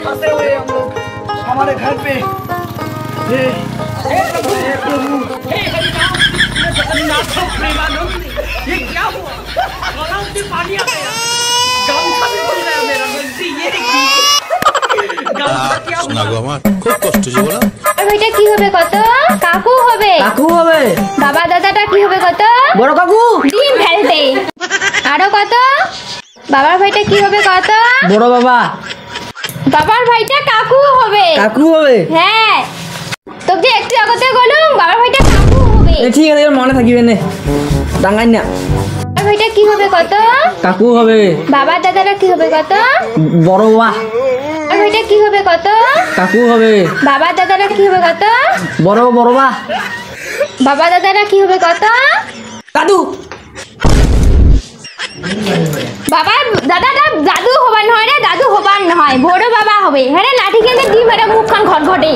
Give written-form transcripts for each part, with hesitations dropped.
फंसे हुए हम लोग हमारे घर पे। हे प्रभु, हे जगन्नाथ प्रेमानंद, ये क्या हुआ? गला से पानी आ गया, गामछा भी खुल गया मेरा। गलती ये की गामछा क्या हुआ? আমার খুব কষ্ট যে বলো। ভাইটা কি হবে কত? কাকু হবে। কাকু হবে। বাবা দাদাটা কি হবে কত? বড় কাকু। ডিম ফেলতে। আরো কত? বাবার ভাইটা কি হবে কত? বড় বাবা। বাবার ভাইটা কাকু হবে। কাকু হবে। হ্যাঁ, তোকে একটু আগতে বলুম বাবার ভাইটা কাকু হবে। ঠিক আছে, মনে থাকিবে না, ডাঙ্গাই না। বাবার ভাইটা কি হবে কত? কাকু হবে। বাবার দাদাটা কি হবে কত? বড় বাবা। বাবার ভাইটা কি হবে কত? কাকু হবে। বাবার দাদাটা কি হবে কত? বড় বাবা। বাবা দাদাটা কি হবে কত? দাদু। বাবার দাদাটা দাদু হবার নহয় রে, দাদু হবার নহয়, বড় বাবা হবে। হ্যাঁ, লাঠি খেলতে ডিম মেরে মুখখান ঘটঘটে।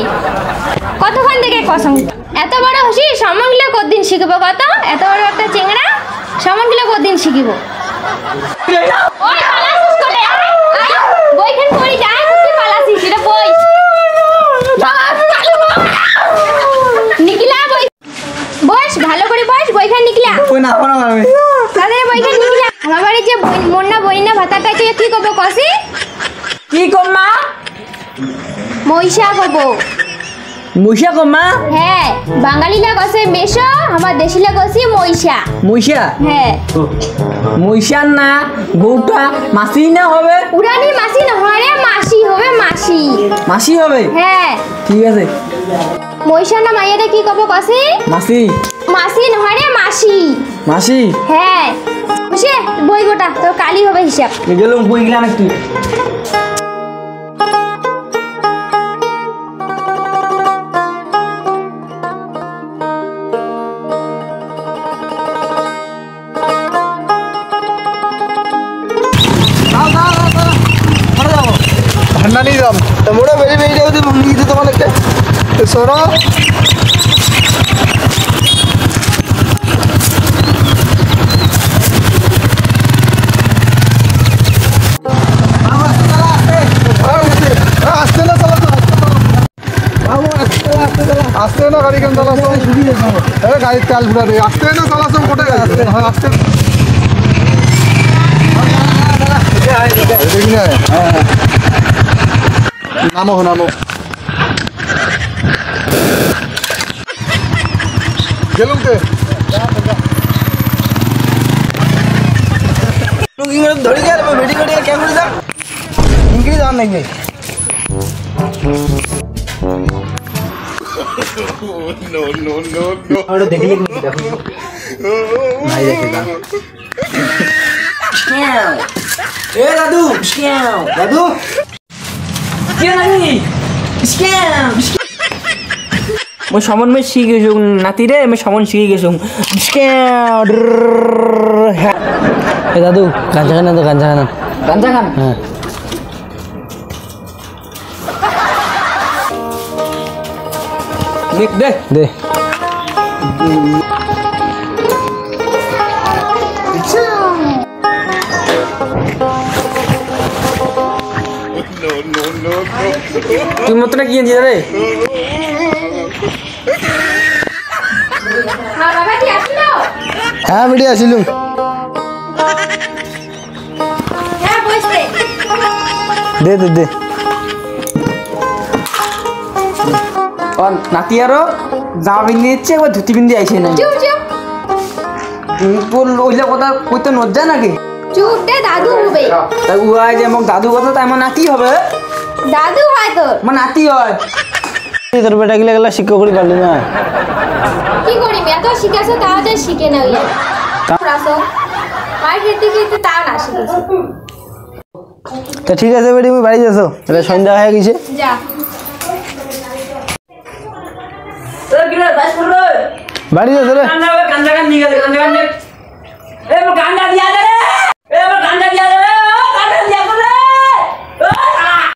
কতক্ষণ থেকে কসম, এত বড় হসি সমানগুলো কতদিন শিখবো কত? এত বড় একটা চেংড়া সমানগুলো কতদিন শিখিব? ওই পালাসিস কোটে, বইখান পড়ি যায়, তুই পালাসিস রে বই। নিকলা বই, বস ভালো করে বস, বইখান নিকলা। ওই না কোন হবে। আরে বইখান নিকলা। আমার বাড়ি যে মন্না বইনা ভাতাটা তুই কি করবো কসি? কি কম্মা? মহিষা করবো। মুইশা কম্মা? হ্যাঁ, বাঙালিরা কসে মেশো, আমার দেশিলা কসি মহিষা। মুইশা? হ্যাঁ, মুইশার না গৌটা মাসি না হবে? উড়ানি মাসি নহয় রে, মাসি হবে, মাসি। মাসি হবে? হ্যাঁ, ঠিক আছে। মহিষা না মাইয়াটা কি করবো কসি? মাসি। মাসি নহয় রে, মাসি। মাসি? হ্যাঁ, বুঝে বই গোটা তোর কালি হবে হিসাব। গেলাম বই গেলাম একটু। ভান্ডানি যাম তোমরা বেরি বেরি যাও তো মঙ্গি দিতে তোমাকে সরো আসতে না গাড়ি কেন চালাছো? গাড়ির তেল ফুটা দিয়ে আসতে না চালাছো, কোটে আসতে আসতে নামো নামো গেলুম তে ধরে গেল ভিডিও করে কেমন যা ইংরেজি জান নাই নো নো নো নো और देखिए देखो भाई देखेगा ए दादू दादू क्या नहीं स्कैम मैं समन में सीख गई नाती रे मैं समन सीख गई स्कैम ए दादू गांजा खाना तो गांजा खाना हां देख दे दे তুই মতটা কি আনছিস রে? হ্যাঁ বাবা কি আসলো? হ্যাঁ ভিডিও আসিলু হ্যাঁ বসতে দে দে দে और नाती आरो जामा पिंदी इच्छे একবার ধুতি পিন্দি আইছে না চুপ চুপ তোর ওইলা কথা কইতে নজ্জা নাকি? চুপ দে, দাদু হবে। তাই উয়া যে আমার দাদু কথা তাই আমার নাতি হবে। দাদু হয় তোর। আমার নাতি হয়। তোর বেটা গিলা গেলা শিক্ষা করি পারলি না কি করি এত শিখেছো তাও যে শিখে না ওই রাসো মার খেতে খেতে তাও না শিখেছো। তা ঠিক আছে বেটি তুমি বাড়ি যাচ্ছো, তাহলে সন্ধ্যা হয়ে গেছে। যা বাড়ি যাচ্ছো রে গাঞ্জা গান নিয়ে গেছে গাঞ্জা গান এ গাঞ্জা দিয়া দে